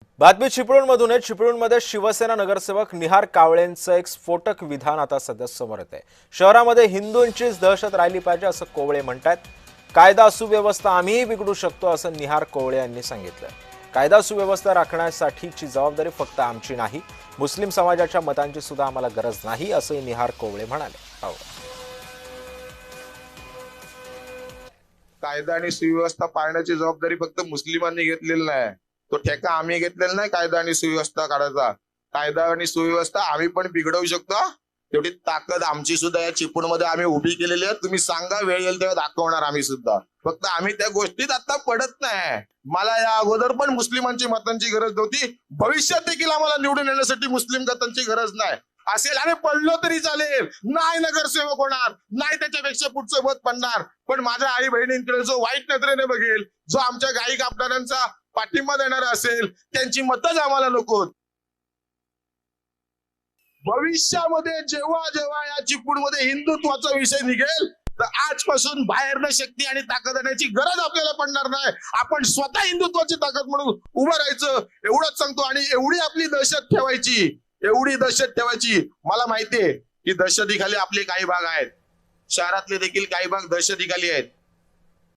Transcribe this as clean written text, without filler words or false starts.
बातमी चिपळूणमधून आहे। चिपळूणमध्ये शिवसेना नगरसेवक निहार कावळेंचं एक स्फोटक विधान आता सध्या समोर येतंय। शहरामध्ये हिंदूंचीच दहशत राहिली पाहिजे असं कोवळे म्हणतात। कायदा सुव्यवस्था आम्हीही बिघडू शकतो असं निहार कोवळे यांनी सांगितलं। कायदा सुव्यवस्था राखण्यासाठीची जबाबदारी फक्त आमची नाही, मुस्लिम समाजाच्या मतांची सुद्धा आम्हाला गरज नाही असंही निहार कोवळे म्हणाले। कायदा आणि सुव्यवस्था पाळण्याची जबाबदारी फक्त मुस्लिमांनी घेतलेली नाही, तो ठेका आम्ही घेतलेला नाही। कायदा आणि सुव्यवस्था काढायचा, कायदा आणि सुव्यवस्था आम्ही पण बिघडवू शकतो। तेवढी ताकद आमची सुद्धा या चिपळूणमध्ये आम्ही उभी केलेली आहे। तुम्ही सांगा, वेळ येईल तेव्हा दाखवणार आम्ही सुद्धा। फक्त आम्ही त्या गोष्टीत आता पडत नाही। मला या अगोदर पण मुस्लिमांची मतांची गरज नव्हती, भविष्यात देखील आम्हाला निवडून येण्यासाठी मुस्लिम मतांची गरज नाही असेल। आणि पडलो तरी चालेल, नाही नगरसेवक होणार, नाही त्याच्यापेक्षा पुढचं मत पडणार, पण माझ्या आई बहिणींकडे जो वाईट नजरेने बघेल, जो आमच्या गाई कापणाऱ्यांचा पाठिंबा देणार असेल, त्यांची मतच आम्हाला नको। भविष्यामध्ये जेव्हा जेव्हा या चिपळूणमध्ये हिंदुत्वाचा विषय निघेल, तर आजपासून बाहेरनं शक्ती आणि ताकद आणण्याची गरज आपल्याला पडणार नाही। आपण स्वतः हिंदुत्वाची ताकद म्हणून उभं राहायचं, एवढंच सांगतो। आणि एवढी आपली दहशत ठेवायची, एवढी दहशत ठेवायची। मला माहितीये की दहशतीखाली आपले काही भाग आहेत, शहरातले देखील काही भाग दहशतीखाली आहेत।